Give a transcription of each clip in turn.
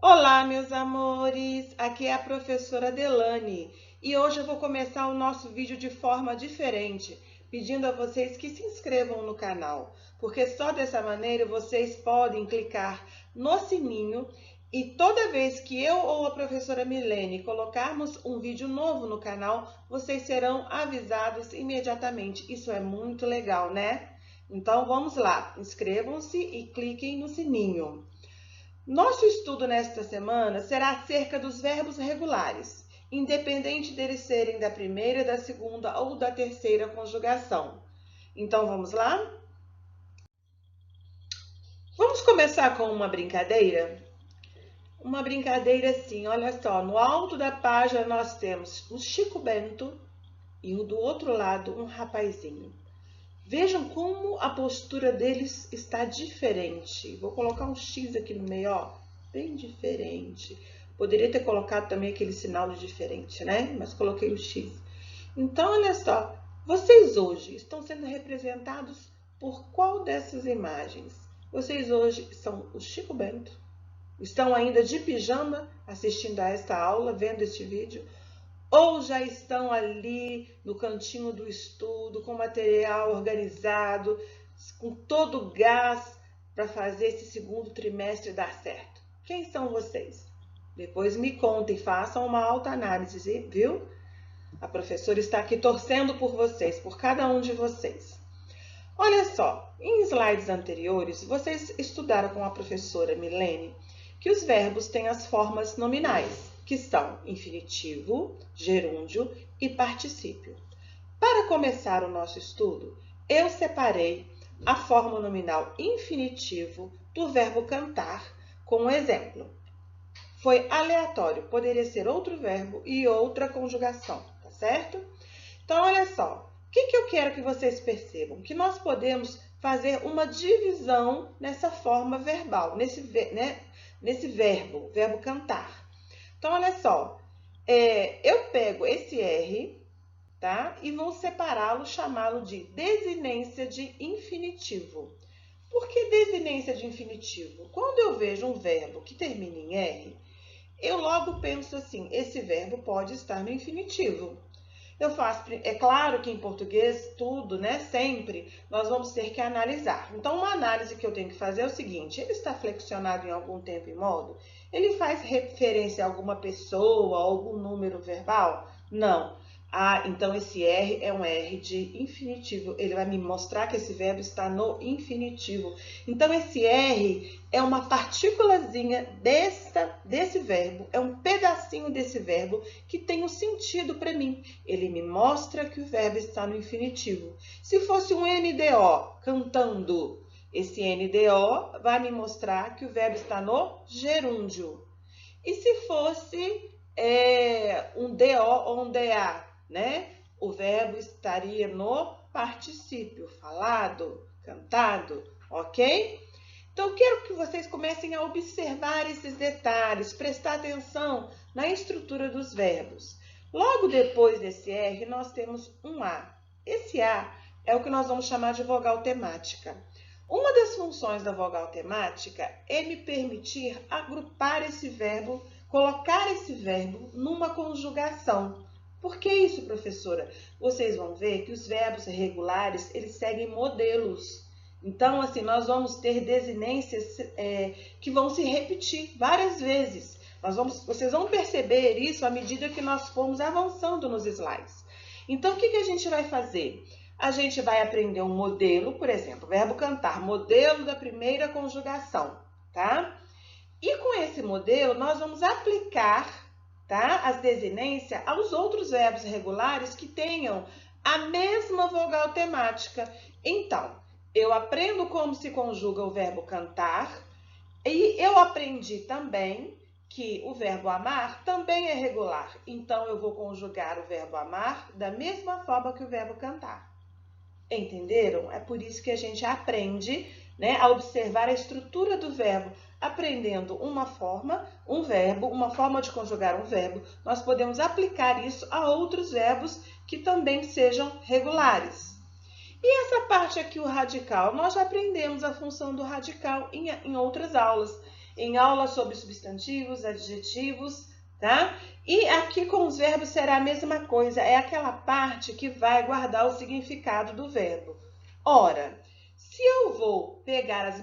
Olá, meus amores! Aqui é a professora Delane e hoje eu vou começar o nosso vídeo de forma diferente, pedindo a vocês que se inscrevam no canal, porque só dessa maneira vocês podem clicar no sininho e toda vez que eu ou a professora Milene colocarmos um vídeo novo no canal, vocês serão avisados imediatamente. Isso é muito legal, né? Então vamos lá, inscrevam-se e cliquem no sininho. Nosso estudo nesta semana será acerca dos verbos regulares, independente deles serem da primeira, da segunda ou da terceira conjugação. Então vamos lá? Vamos começar com uma brincadeira? Uma brincadeira assim, olha só, no alto da página nós temos o Chico Bento e do outro lado um rapazinho. Vejam como a postura deles está diferente. Vou colocar um X aqui no meio, ó, bem diferente. Poderia ter colocado também aquele sinal de diferente, né? Mas coloquei o X. Então, olha só, vocês hoje estão sendo representados por qual dessas imagens? Vocês hoje são o Chico Bento? Estão ainda de pijama assistindo a esta aula, vendo este vídeo? Ou já estão ali no cantinho do estudo, com material organizado, com todo o gás para fazer esse segundo trimestre dar certo? Quem são vocês? Depois me contem, façam uma autoanálise, viu? A professora está aqui torcendo por vocês, por cada um de vocês. Olha só, em slides anteriores, vocês estudaram com a professora Milene que os verbos têm as formas nominais, que são infinitivo, gerúndio e particípio. Para começar o nosso estudo, eu separei a forma nominal infinitivo do verbo cantar com um exemplo. Foi aleatório, poderia ser outro verbo e outra conjugação, tá certo? Então, olha só, o que eu quero que vocês percebam? Que nós podemos fazer uma divisão nessa forma verbal, nesse verbo cantar. Então, olha só, eu pego esse R, tá? E vou separá-lo, chamá-lo de desinência de infinitivo. Por que desinência de infinitivo? Quando eu vejo um verbo que termina em R, eu logo penso assim, esse verbo pode estar no infinitivo. É claro que em português, tudo, né, sempre, nós vamos ter que analisar. Então, uma análise que eu tenho que fazer é o seguinte, ele está flexionado em algum tempo e modo? Ele faz referência a alguma pessoa, a algum número verbal? Não. Ah, então esse R é um R de infinitivo. Ele vai me mostrar que esse verbo está no infinitivo. Então, esse R é uma partículazinha desse verbo, é um pedacinho desse verbo que tem um sentido para mim. Ele me mostra que o verbo está no infinitivo. Se fosse um NDO, cantando, esse NDO vai me mostrar que o verbo está no gerúndio. E se fosse um DO ou um DA, né? O verbo estaria no particípio, falado, cantado, ok? Então, eu quero que vocês comecem a observar esses detalhes, prestar atenção na estrutura dos verbos. Logo depois desse R, nós temos um A. Esse A é o que nós vamos chamar de vogal temática. Uma das funções da vogal temática é me permitir agrupar esse verbo, colocar esse verbo numa conjugação. Por que isso, professora? Vocês vão ver que os verbos regulares, eles seguem modelos. Então, assim, nós vamos ter desinências que vão se repetir várias vezes. Vocês vão perceber isso à medida que nós formos avançando nos slides. Então, o que a gente vai fazer? A gente vai aprender um modelo, por exemplo, verbo cantar, modelo da primeira conjugação, tá? E com esse modelo, nós vamos aplicar, tá, as desinências aos outros verbos regulares que tenham a mesma vogal temática. Então, eu aprendo como se conjuga o verbo cantar e eu aprendi também que o verbo amar também é regular. Então, eu vou conjugar o verbo amar da mesma forma que o verbo cantar. Entenderam? É por isso que a gente aprende, né, a observar a estrutura do verbo. Aprendendo uma forma, um verbo, uma forma de conjugar um verbo, nós podemos aplicar isso a outros verbos que também sejam regulares. E essa parte aqui, o radical, nós já aprendemos a função do radical em outras aulas. em aula sobre substantivos, adjetivos, tá? E aqui com os verbos será a mesma coisa, é aquela parte que vai guardar o significado do verbo. Ora, se eu vou pegar as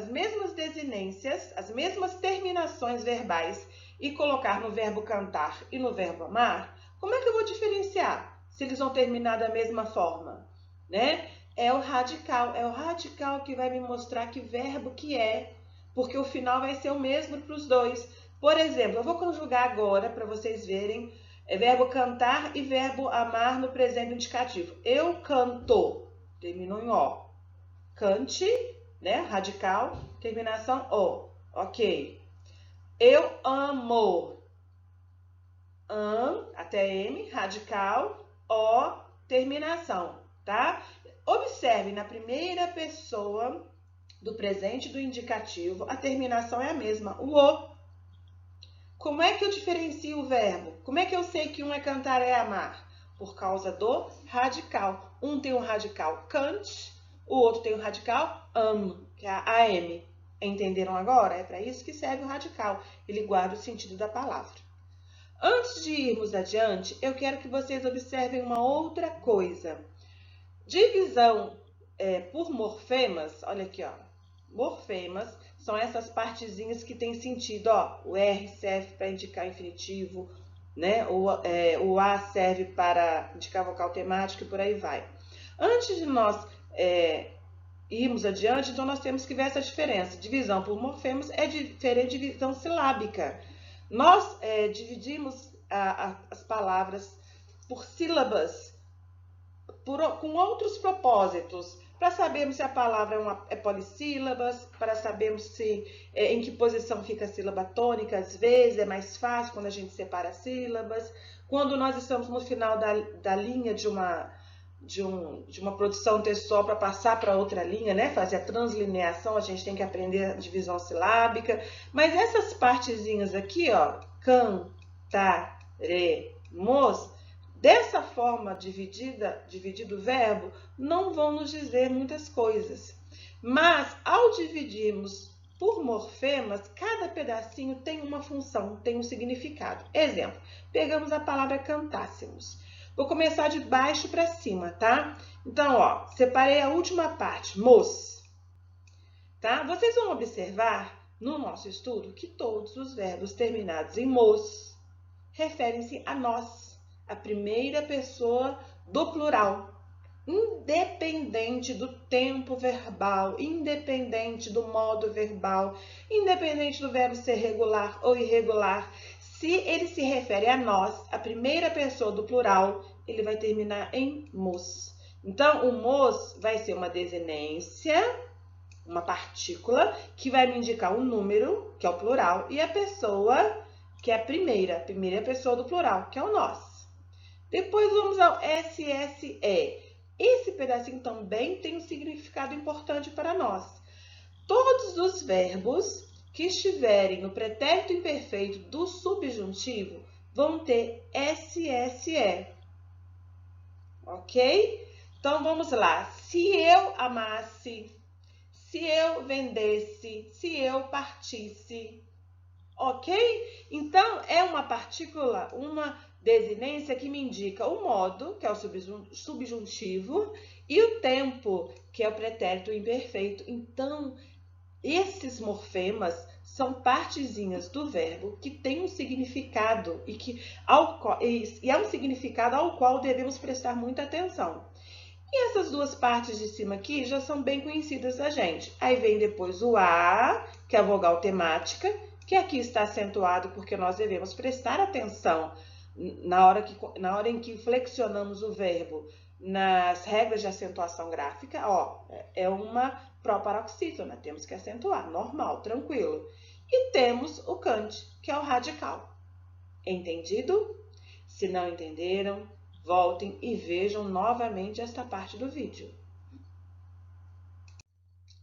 mesmas desinências, as mesmas terminações verbais e colocar no verbo cantar e no verbo amar, como é que eu vou diferenciar se eles vão terminar da mesma forma, né? É o radical que vai me mostrar que verbo que é, porque o final vai ser o mesmo para os dois. Por exemplo, eu vou conjugar agora para vocês verem verbo cantar e verbo amar no presente indicativo. Eu canto, terminou em O. Cante, né? Radical, terminação O. Ok. Eu amo. Até M, radical, O, terminação, tá? Observe, na primeira pessoa do presente do indicativo, a terminação é a mesma, o O. Como é que eu diferencio o verbo? Como é que eu sei que um é cantar e é amar? Por causa do radical. Um tem um radical cante, o outro tem um radical que é a AM. Entenderam agora? É para isso que serve o radical. Ele guarda o sentido da palavra. Antes de irmos adiante, eu quero que vocês observem uma outra coisa. Divisão por morfemas, olha aqui, ó. Morfemas são essas partezinhas que têm sentido, ó. O R serve para indicar infinitivo, né? O A serve para indicar vocal temático e por aí vai. Antes de nós irmos adiante, então nós temos que ver essa diferença. Divisão por morfemas é diferente de divisão silábica. Nós dividimos as palavras por sílabas com outros propósitos, para sabermos se a palavra é polissílabas, para sabermos em que posição fica a sílaba tônica, às vezes é mais fácil quando a gente separa as sílabas. Quando nós estamos no final da linha de uma produção textual para passar para outra linha, né? Fazer a translineação, a gente tem que aprender a divisão silábica. Mas essas partezinhas aqui, ó, cantaremos, dessa forma dividido o verbo, não vão nos dizer muitas coisas. Mas, ao dividirmos por morfemas, cada pedacinho tem uma função, tem um significado. Exemplo, pegamos a palavra cantássemos. Vou começar de baixo para cima, tá? Então, ó, separei a última parte, mos. Tá? Vocês vão observar no nosso estudo que todos os verbos terminados em mos referem-se a nós, a primeira pessoa do plural, independente do tempo verbal, independente do modo verbal, independente do verbo ser regular ou irregular. Se ele se refere a nós, a primeira pessoa do plural, ele vai terminar em mos. Então, o mos vai ser uma desinência, uma partícula, que vai me indicar um número, que é o plural, e a pessoa, que é a primeira pessoa do plural, que é o nós. Depois vamos ao SSE. Esse pedacinho também tem um significado importante para nós. Todos os verbos que estiverem no pretérito imperfeito do subjuntivo vão ter SSE. Ok? Então, vamos lá. Se eu amasse, se eu vendesse, se eu partisse. Ok? Então, é uma partícula, uma desinência que me indica o modo, que é o subjuntivo, e o tempo, que é o pretérito imperfeito. Então, esses morfemas são partezinhas do verbo que tem um significado e é um significado ao qual devemos prestar muita atenção. E essas duas partes de cima aqui já são bem conhecidas da gente. Aí vem depois o A, que é a vogal temática, que aqui está acentuado porque nós devemos prestar atenção na hora em que flexionamos o verbo nas regras de acentuação gráfica. Ó, é uma proparoxítona, temos que acentuar, normal, tranquilo. E temos o cante, que é o radical. Entendido? Se não entenderam, voltem e vejam novamente esta parte do vídeo.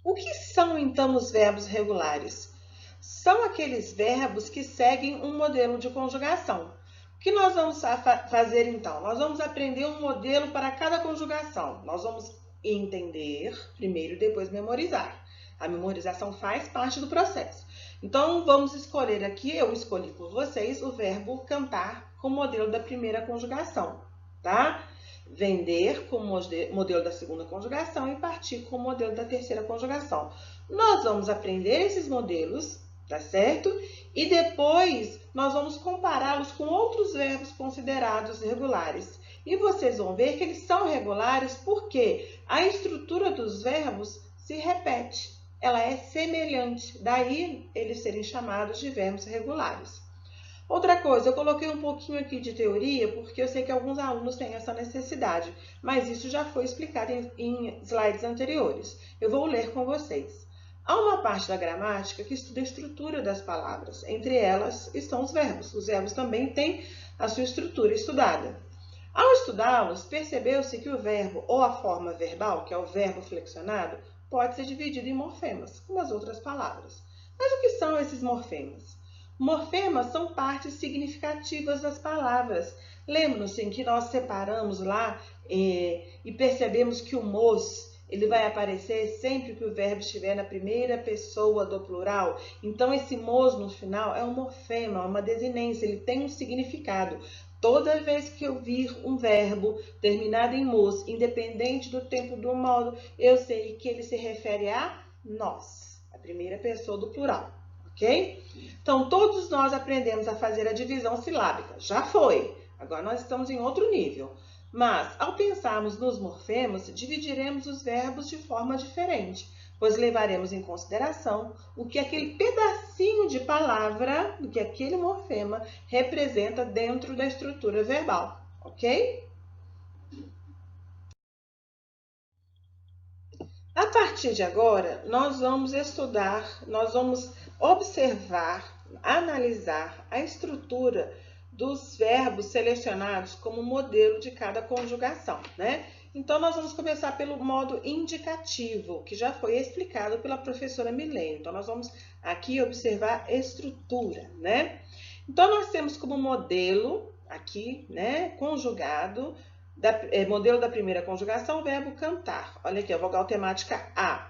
O que são, então, os verbos regulares? São aqueles verbos que seguem um modelo de conjugação. O que nós vamos fazer, então? Nós vamos aprender um modelo para cada conjugação. Nós vamos entender primeiro e depois memorizar. A memorização faz parte do processo. Então, vamos escolher aqui, eu escolhi por vocês, o verbo cantar com o modelo da primeira conjugação, tá? Vender com o modelo da segunda conjugação e partir com o modelo da terceira conjugação. Nós vamos aprender esses modelos, tá certo? E depois nós vamos compará-los com outros verbos considerados regulares. E vocês vão ver que eles são regulares porque a estrutura dos verbos se repete. Ela é semelhante, daí eles serem chamados de verbos regulares. Outra coisa, eu coloquei um pouquinho aqui de teoria, porque eu sei que alguns alunos têm essa necessidade, mas isso já foi explicado em slides anteriores. Eu vou ler com vocês. Há uma parte da gramática que estuda a estrutura das palavras. Entre elas estão os verbos. Os verbos também têm a sua estrutura estudada. Ao estudá-los, percebeu-se que o verbo ou a forma verbal, que é o verbo flexionado, pode ser dividido em morfemas, como as outras palavras. Mas o que são esses morfemas? Morfemas são partes significativas das palavras. Lembram-se que nós separamos lá e percebemos que o mos ele vai aparecer sempre que o verbo estiver na primeira pessoa do plural. Então, esse mos no final é um morfema, uma desinência, ele tem um significado. Toda vez que eu vir um verbo terminado em mos, independente do tempo do modo, eu sei que ele se refere a nós, a primeira pessoa do plural, ok? Então, todos nós aprendemos a fazer a divisão silábica. Já foi. Agora nós estamos em outro nível. Mas, ao pensarmos nos morfemas, dividiremos os verbos de forma diferente, pois levaremos em consideração o que aquele pedacinho de palavra, o que aquele morfema representa dentro da estrutura verbal, ok? A partir de agora, nós vamos estudar, nós vamos observar, analisar a estrutura dos verbos selecionados como modelo de cada conjugação, né? Então, nós vamos começar pelo modo indicativo, que já foi explicado pela professora Milene. Então, nós vamos aqui observar estrutura, né? Então, nós temos como modelo aqui, né, conjugado, modelo da primeira conjugação, o verbo cantar. Olha aqui, a vogal temática A.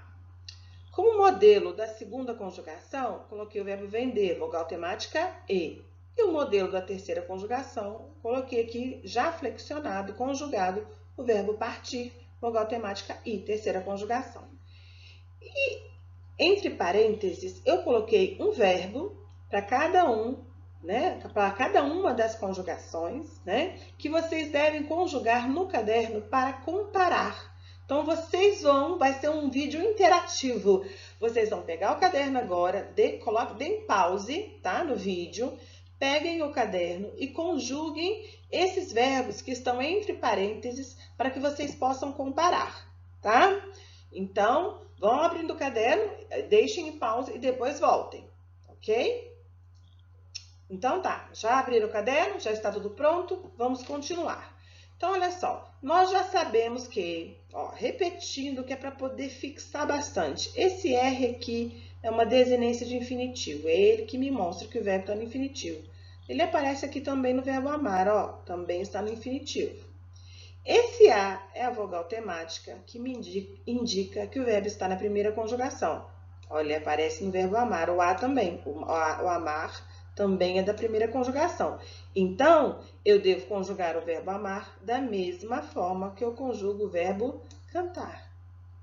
Como modelo da segunda conjugação, coloquei o verbo vender, vogal temática E. E o modelo da terceira conjugação, coloquei aqui já flexionado, conjugado, o verbo partir, vogal temática I, terceira conjugação. E entre parênteses, eu coloquei um verbo para cada né, para cada uma das conjugações, né, que vocês devem conjugar no caderno para comparar. Então, vai ser um vídeo interativo. Vocês vão pegar o caderno agora, deem pause, tá, no vídeo, peguem o caderno e conjuguem esses verbos que estão entre parênteses para que vocês possam comparar, tá? Então, vão abrindo o caderno, deixem em pausa e depois voltem, ok? Então tá, já abriram o caderno? Já está tudo pronto? Vamos continuar. Então, olha só, nós já sabemos que, ó, repetindo, que é para poder fixar bastante. Esse R aqui é uma desinência de infinitivo, é ele que me mostra que o verbo está no infinitivo. Ele aparece aqui também no verbo amar, ó, também está no infinitivo. Esse A é a vogal temática que me indica que o verbo está na primeira conjugação. Olha, ele aparece no verbo amar, o A também, o amar também é da primeira conjugação. Então, eu devo conjugar o verbo amar da mesma forma que eu conjugo o verbo cantar,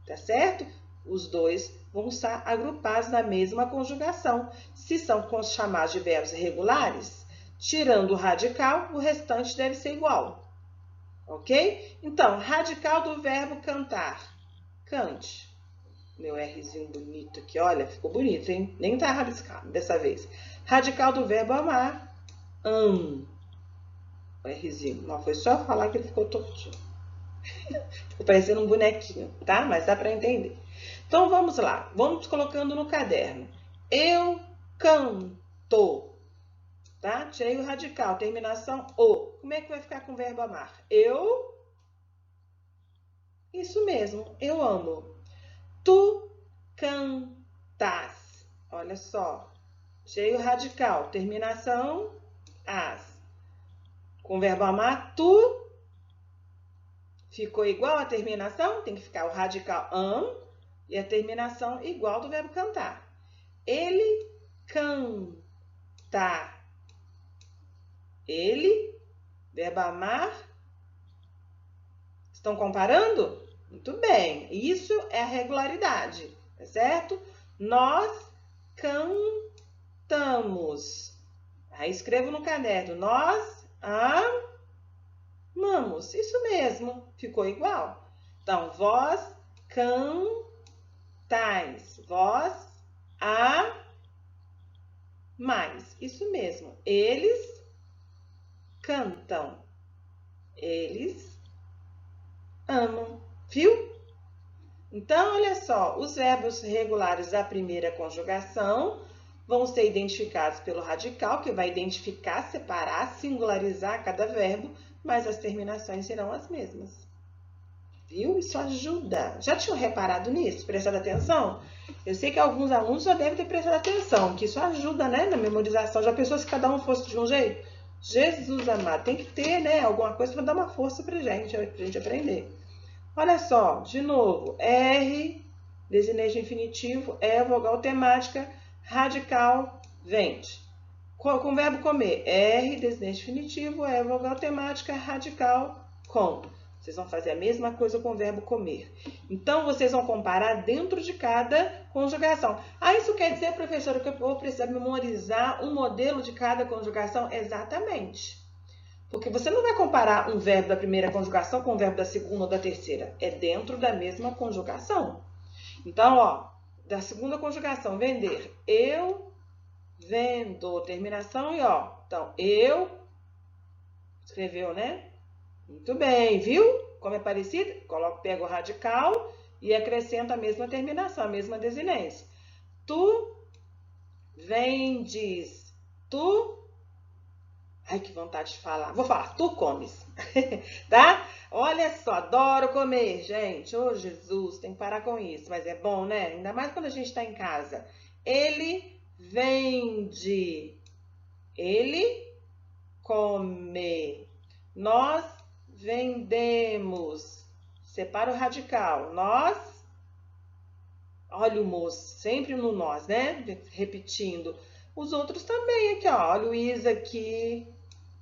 tá certo? Os dois vão estar agrupados na mesma conjugação. Se são chamados de verbos irregulares, tirando o radical, o restante deve ser igual, ok? Então, radical do verbo cantar, cante. Meu Rzinho bonito aqui, olha, ficou bonito, hein? Nem tá rabiscado dessa vez. Radical do verbo amar, O Rzinho. Não, foi só falar que ele ficou tortinho. Ficou parecendo um bonequinho, tá? Mas dá para entender. Então, vamos lá. Vamos colocando no caderno. Eu canto. Tá? Tirei o radical. Terminação, O. Como é que vai ficar com o verbo amar? Eu. Isso mesmo. Eu amo. Tu cantas. Olha só. Tirei o radical. Terminação, as. Com o verbo amar, tu. Ficou igual a terminação? Tem que ficar o radical e a terminação igual do verbo cantar. Ele canta. Ele, verbo amar. Estão comparando? Muito bem. Isso é a regularidade, tá certo? Nós cantamos. Aí escrevo no caderno. Nós amamos. Isso mesmo. Ficou igual. Então, vós cantais. Vós amais. Isso mesmo. Eles cantam. Eles amam. Viu? Então, olha só. Os verbos regulares da primeira conjugação vão ser identificados pelo radical, que vai identificar, separar, singularizar cada verbo, mas as terminações serão as mesmas. Viu? Isso ajuda. Já tinham reparado nisso? Prestado atenção? Eu sei que alguns alunos já devem ter prestado atenção, que isso ajuda, né, na memorização. Já pensou se cada um fosse de um jeito? Jesus amado, tem que ter, né, alguma coisa para dar uma força pra gente aprender. Olha só, de novo, R, desinente infinitivo, é vogal temática, radical, vende. Com o verbo comer, R, desinente infinitivo, é vogal temática, radical, com. Vocês vão fazer a mesma coisa com o verbo comer. Então, vocês vão comparar dentro de cada conjugação. Ah, isso quer dizer, professora, que eu vou precisar memorizar um modelo de cada conjugação? Exatamente. Porque você não vai comparar um verbo da primeira conjugação com o verbo da segunda ou da terceira. É dentro da mesma conjugação. Então, ó, da segunda conjugação, vender. Eu vendo. Terminação e ó. Então, eu. Escreveu, né? Muito bem, viu? Como é parecido? Pega o radical e acrescenta a mesma terminação, a mesma desinência. Tu vendes. Tu. Ai, que vontade de falar. Vou falar, tu comes. Tá? Olha só, adoro comer, gente. Ô, Jesus, tem que parar com isso. Mas é bom, né? Ainda mais quando a gente está em casa. Ele vende. Ele come. Nós vendemos. Separa o radical. Nós. Olha o moço, sempre no nós, né? Repetindo. Os outros também aqui, ó. Olha o Luiz aqui.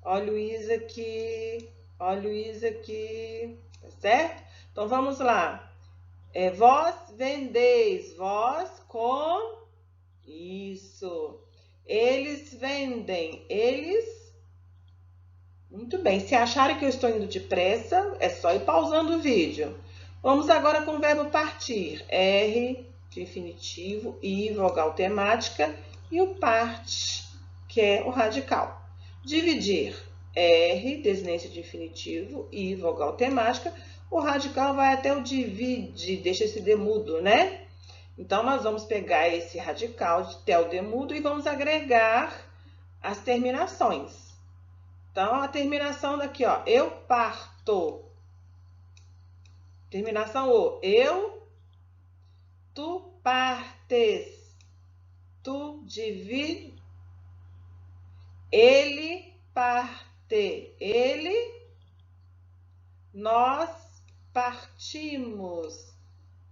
Olha o Luiz aqui. Olha o Luiz aqui. Tá certo? Então, vamos lá. Vós vendeis. Vós com. Isso. Eles vendem. Eles. Muito bem. Se acharem que eu estou indo depressa, é só ir pausando o vídeo. Vamos agora com o verbo partir. R de infinitivo, I, vogal temática, e o part, que é o radical. Dividir. R, desinência de infinitivo, I, vogal temática. O radical vai até o divide, deixa esse D mudo, né? Então, nós vamos pegar esse radical até o D mudo e vamos agregar as terminações. Então, a terminação daqui, ó, eu parto. Terminação O, eu, tu partes, tu divide, ele parte, ele, nós partimos,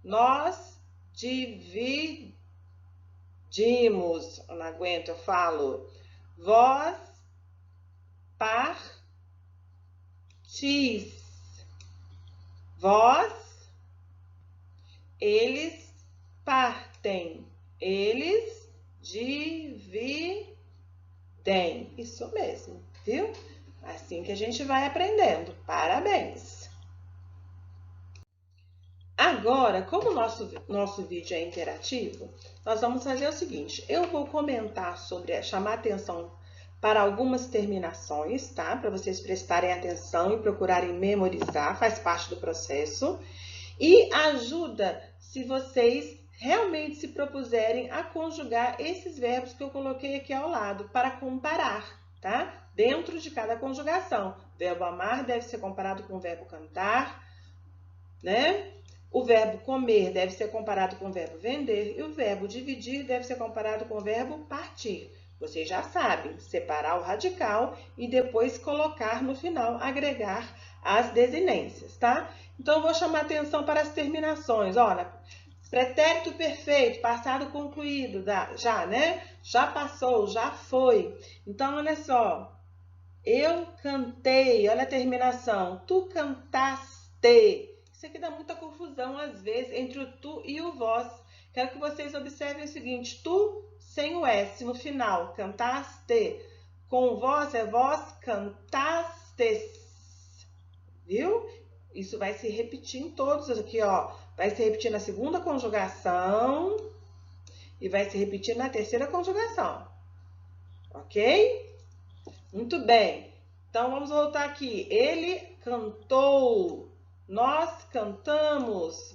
nós dividimos. Eu não aguento, eu falo. Vós partis. Vós, eles partem. Eles dividem. Isso mesmo, viu? Assim que a gente vai aprendendo. Parabéns! Agora, como o nosso vídeo é interativo, nós vamos fazer o seguinte. Eu vou comentar chamar atenção para algumas terminações, tá? Para vocês prestarem atenção e procurarem memorizar, faz parte do processo. E ajuda se vocês realmente se propuserem a conjugar esses verbos que eu coloquei aqui ao lado, para comparar, tá? Dentro de cada conjugação. O verbo amar deve ser comparado com o verbo cantar, né? O verbo comer deve ser comparado com o verbo vender e o verbo dividir deve ser comparado com o verbo partir. Vocês já sabem, separar o radical e depois colocar no final, agregar as desinências, tá? Então, eu vou chamar atenção para as terminações. Olha, Pretérito perfeito, passado concluído, já, né? Já passou, já foi. Então, olha só. Eu cantei, olha a terminação. Tu cantaste. Isso aqui dá muita confusão, às vezes, entre o tu e o vós. Quero que vocês observem o seguinte. Tu sem o S no final. Cantaste. Com o vós é vós cantastes. Viu? Isso vai se repetir em todos aqui, ó. Vai se repetir na segunda conjugação e vai se repetir na terceira conjugação. Ok? Muito bem. Então, vamos voltar aqui. Ele cantou. Nós cantamos.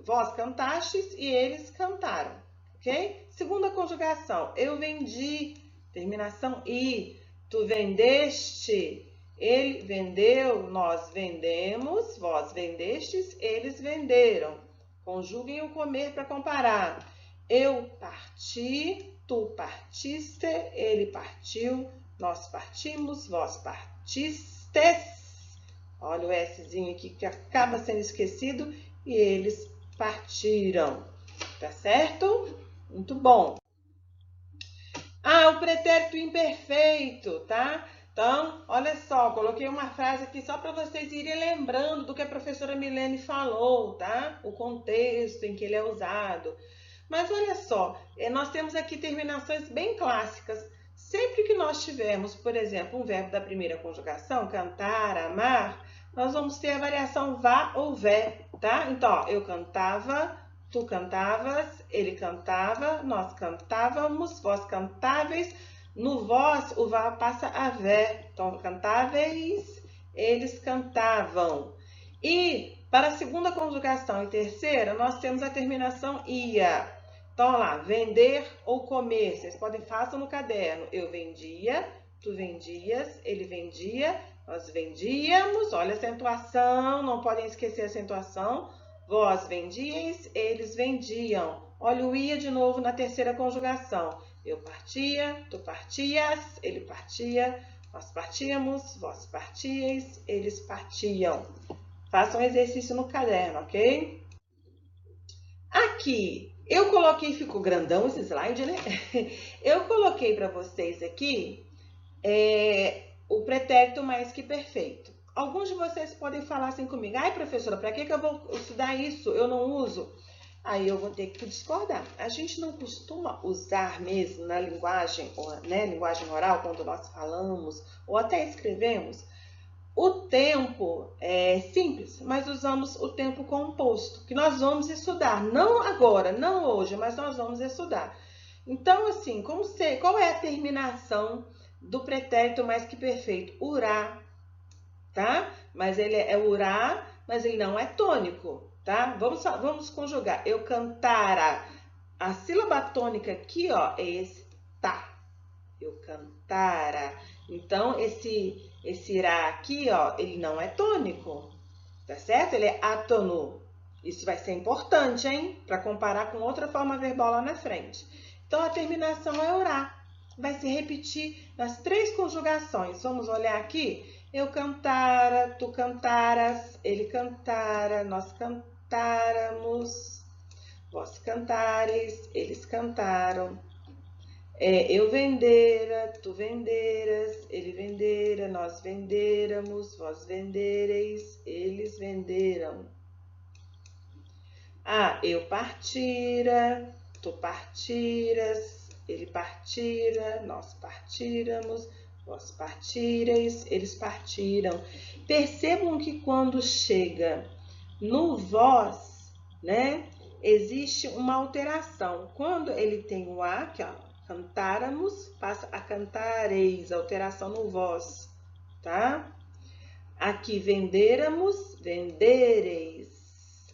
Vós cantastes e eles cantaram. Ok? Segunda conjugação. Eu vendi. Terminação I. Tu vendeste. Ele vendeu, nós vendemos, vós vendestes, eles venderam. Conjuguem o comer para comparar. Eu parti, tu partiste, ele partiu, nós partimos, vós partistes. Olha o Szinho aqui que acaba sendo esquecido e eles partiram. Tá certo? Muito bom. O pretérito imperfeito, tá? Então, olha só, coloquei uma frase aqui só para vocês irem lembrando do que a professora Milene falou, tá? O contexto em que ele é usado. Mas olha só, nós temos aqui terminações bem clássicas. Sempre que nós tivermos, por exemplo, um verbo da primeira conjugação, cantar, amar, nós vamos ter a variação vá ou vé, tá? Então, ó, eu cantava, tu cantavas, ele cantava, nós cantávamos, vós cantáveis. No vós, o vá passa a vé. Então, cantáveis, eles cantavam. E para a segunda conjugação e terceira, nós temos a terminação ia. Então, olha lá, vender ou comer. Vocês podem façam no caderno. Eu vendia, tu vendias, ele vendia, nós vendíamos. Olha a acentuação, não podem esquecer a acentuação. Vós vendíeis, eles vendiam. Olha o ia de novo na terceira conjugação. Eu partia, tu partias, ele partia, nós partíamos, vós partíeis, eles partiam. Façam um exercício no caderno, ok? Aqui, eu coloquei, ficou grandão esse slide, né? Eu coloquei para vocês aqui o pretérito mais que perfeito. Alguns de vocês podem falar assim comigo, ai professora, para que eu vou estudar isso? Eu não uso. Aí eu vou ter que discordar. A gente não costuma usar mesmo na linguagem, né, linguagem oral, quando nós falamos ou até escrevemos, o tempo é simples, mas usamos o tempo composto, que nós vamos estudar. Não agora, não hoje, mas nós vamos estudar. Então, assim, qual é a terminação do pretérito mais que perfeito? Urá, tá? Mas ele é urá, mas ele não é tônico. Tá? Vamos conjugar. Eu cantara. A sílaba tônica aqui, ó, é esse tá. Eu cantara. Então, esse irá aqui, ó, ele não é tônico. Tá certo? Ele é átono. Isso vai ser importante, hein? Para comparar com outra forma verbal lá na frente. Então, a terminação é urá. Vai se repetir nas três conjugações. Vamos olhar aqui? Eu cantara, tu cantaras, ele cantara, nós cantáramos, vós cantares, eles cantaram. Eu vendera, tu venderas, ele vendera, nós venderamos, vós vendereis, eles venderam. Eu partira, tu partiras, ele partira, nós partíramos, vós partireis, eles partiram. Percebam que quando chega no vós, né, existe uma alteração. Quando ele tem o a, que ó, cantáramos, passa a cantareis, alteração no vós, tá? Aqui venderamos, vendereis,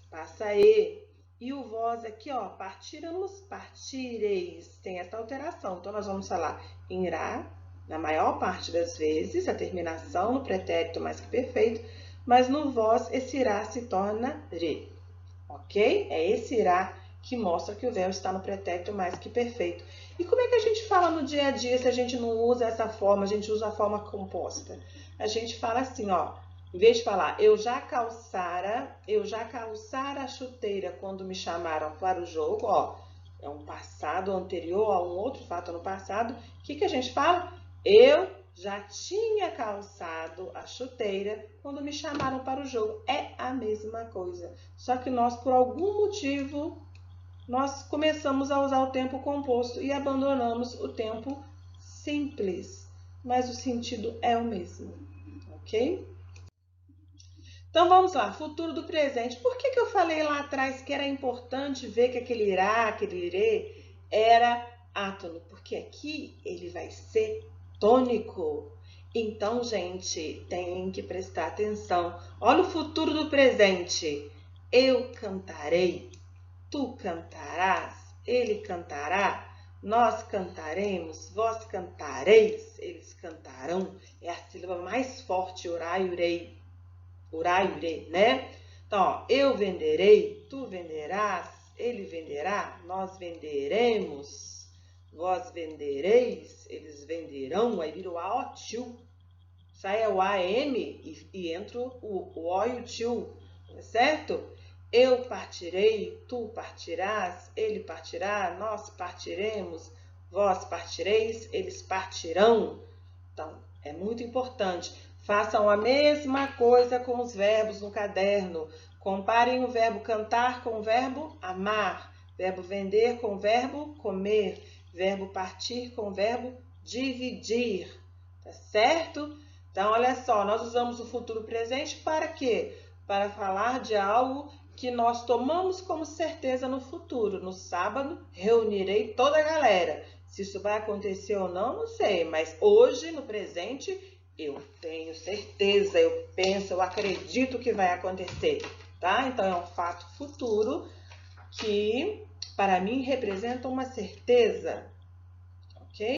passa e. E o vós aqui, ó, partíramos, partireis, tem essa alteração. Então, nós vamos falar em irá, na maior parte das vezes, a terminação no pretérito mais que perfeito, mas no vós, esse irá se torna re, ok? É esse irá que mostra que o verbo está no pretérito mais que perfeito. E como é que a gente fala no dia a dia se a gente não usa essa forma, a gente usa a forma composta? A gente fala assim, ó, Em vez de falar eu já calçara a chuteira quando me chamaram para o jogo, ó, é um passado anterior a um outro fato no passado. O que a gente fala? Eu já tinha calçado a chuteira quando me chamaram para o jogo. É a mesma coisa. Só que nós, por algum motivo, nós começamos a usar o tempo composto e abandonamos o tempo simples. Mas o sentido é o mesmo, ok? Então vamos lá, futuro do presente. Por que eu falei lá atrás que era importante ver que aquele irá, aquele irê era átono? Porque aqui ele vai ser tônico. Então, gente, tem que prestar atenção. Olha o futuro do presente. Eu cantarei, tu cantarás, ele cantará, nós cantaremos, vós cantareis, eles cantarão. É a sílaba mais forte, urá e urei. Urá e urei, né? Então, ó, eu venderei, tu venderás, ele venderá, nós venderemos, vós vendereis, eles venderão. Aí vira o A, O, tio. Sai o AM e entra o O e o tio, tá certo? Eu partirei, tu partirás, ele partirá, nós partiremos, vós partireis, eles partirão. Então, é muito importante. Façam a mesma coisa com os verbos no caderno. Comparem o verbo cantar com o verbo amar, verbo vender com o verbo comer, verbo partir com o verbo dividir, tá certo? Então, olha só, nós usamos o futuro presente para quê? Para falar de algo que nós tomamos como certeza no futuro. No sábado, reunirei toda a galera. Se isso vai acontecer ou não, não sei. Mas hoje, no presente, eu tenho certeza, eu penso, eu acredito que vai acontecer, tá? Então, é um fato futuro que, para mim, representa uma certeza, ok?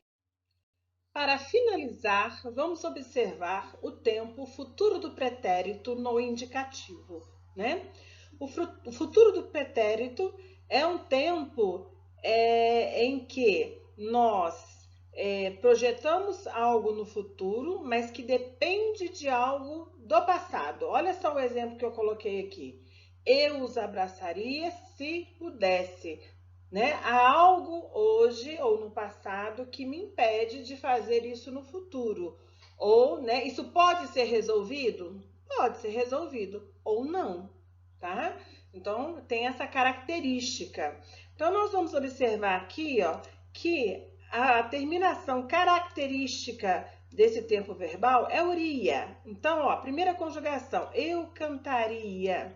Para finalizar, vamos observar o tempo futuro do pretérito no indicativo, né? O futuro do pretérito é um tempo em que nós projetamos algo no futuro, mas que depende de algo do passado. Olha só o exemplo que eu coloquei aqui. Eu os abraçaria se pudesse. Né? Há algo hoje ou no passado que me impede de fazer isso no futuro. Ou, né, isso pode ser resolvido? Pode ser resolvido ou não, tá? Então, tem essa característica. Então, nós vamos observar aqui, ó, que a terminação característica desse tempo verbal é uria. Então, ó, primeira conjugação, eu cantaria,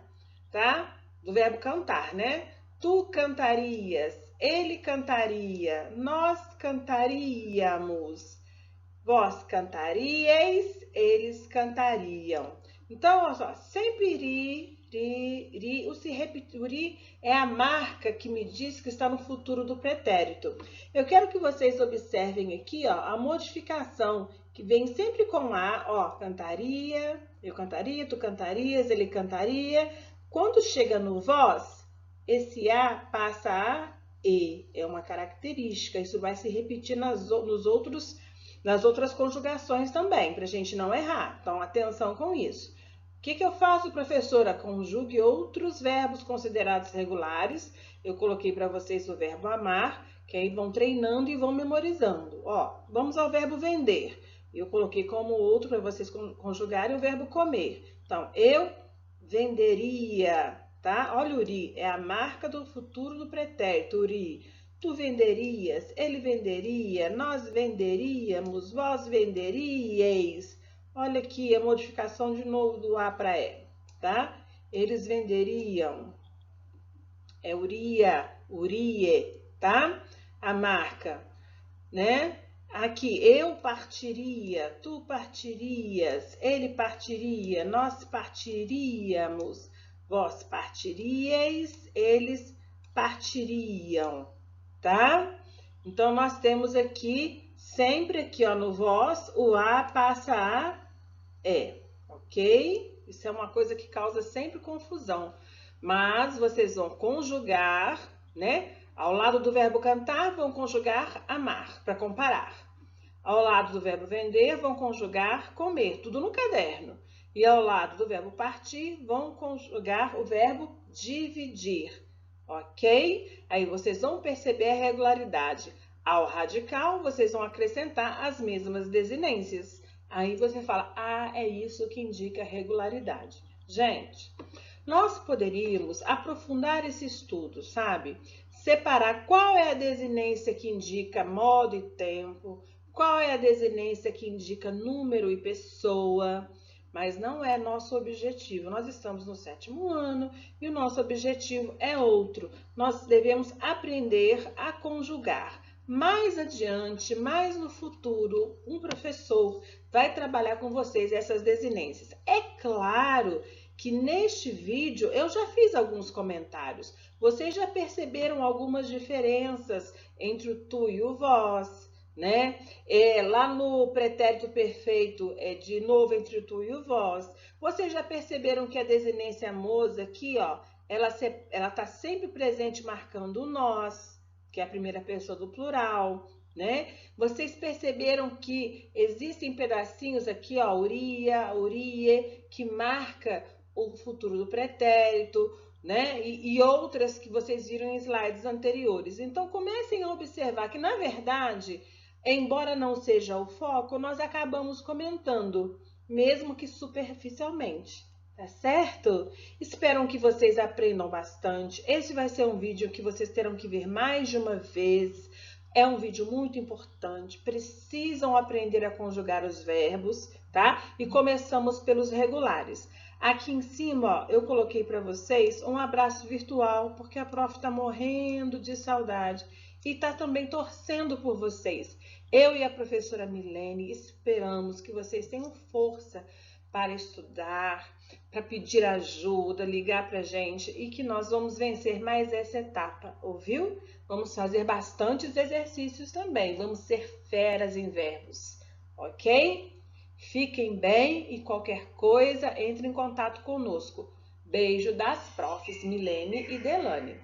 tá? Do verbo cantar, né? Tu cantarias, ele cantaria, nós cantaríamos, vós cantaríeis, eles cantariam. Então, olha só, sempre ri, o se repetir é a marca que me diz que está no futuro do pretérito. Eu quero que vocês observem aqui, ó, a modificação que vem sempre com a, ó, cantaria, eu cantaria, tu cantarias, ele cantaria. Quando chega no vós, esse A passa a E, é uma característica, isso vai se repetir nas outras conjugações também, para a gente não errar. Então, atenção com isso. O que eu faço, professora? Conjugue outros verbos considerados regulares. Eu coloquei para vocês o verbo amar, que aí vão treinando e vão memorizando. Ó, vamos ao verbo vender. Eu coloquei como outro para vocês conjugarem o verbo comer. Então, eu venderia. Tá? Olha o uri, é a marca do futuro do pretérito, uri. Tu venderias, ele venderia, nós venderíamos, vós venderíeis. Olha aqui a modificação de novo do A para E, tá? Eles venderiam. É uria, urie, tá? A marca, né? Aqui, eu partiria, tu partirias, ele partiria, nós partiríamos. Vós partiríeis, eles partiriam, tá? Então, nós temos aqui, sempre aqui, ó, no vós, o A passa a E, ok? Isso é uma coisa que causa sempre confusão. Mas vocês vão conjugar, né? Ao lado do verbo cantar, vão conjugar amar, para comparar. Ao lado do verbo vender, vão conjugar comer, tudo no caderno. E ao lado do verbo partir, vão conjugar o verbo dividir, ok? Aí vocês vão perceber a regularidade. Ao radical, vocês vão acrescentar as mesmas desinências. Aí você fala, ah, é isso que indica regularidade. Gente, nós poderíamos aprofundar esse estudo, sabe? Separar qual é a desinência que indica modo e tempo, qual é a desinência que indica número e pessoa, mas não é nosso objetivo. Nós estamos no 7º ano e o nosso objetivo é outro. Nós devemos aprender a conjugar. Mais adiante, mais no futuro, um professor vai trabalhar com vocês essas desinências. É claro que neste vídeo eu já fiz alguns comentários. Vocês já perceberam algumas diferenças entre o tu e o vós, né? Lá no pretérito perfeito, de novo entre o tu e o vós. Vocês já perceberam que a desinência moza aqui, ó, ela está sempre presente marcando o nós, que é a primeira pessoa do plural, né? Vocês perceberam que existem pedacinhos aqui, ó, uria, urie, que marca o futuro do pretérito, né? E outras que vocês viram em slides anteriores. Então, comecem a observar que, na verdade, embora não seja o foco, nós acabamos comentando, mesmo que superficialmente. Tá certo? Espero que vocês aprendam bastante. Esse vai ser um vídeo que vocês terão que ver mais de uma vez. É um vídeo muito importante. Precisam aprender a conjugar os verbos, tá? E começamos pelos regulares. Aqui em cima, ó, eu coloquei para vocês um abraço virtual, porque a prof está morrendo de saudade e está também torcendo por vocês. Eu e a professora Milene esperamos que vocês tenham força para estudar, para pedir ajuda, ligar para a gente e que nós vamos vencer mais essa etapa, ouviu? Vamos fazer bastantes exercícios também, vamos ser feras em verbos, ok? Fiquem bem e qualquer coisa, entre em contato conosco. Beijo das profs Milene e Delane.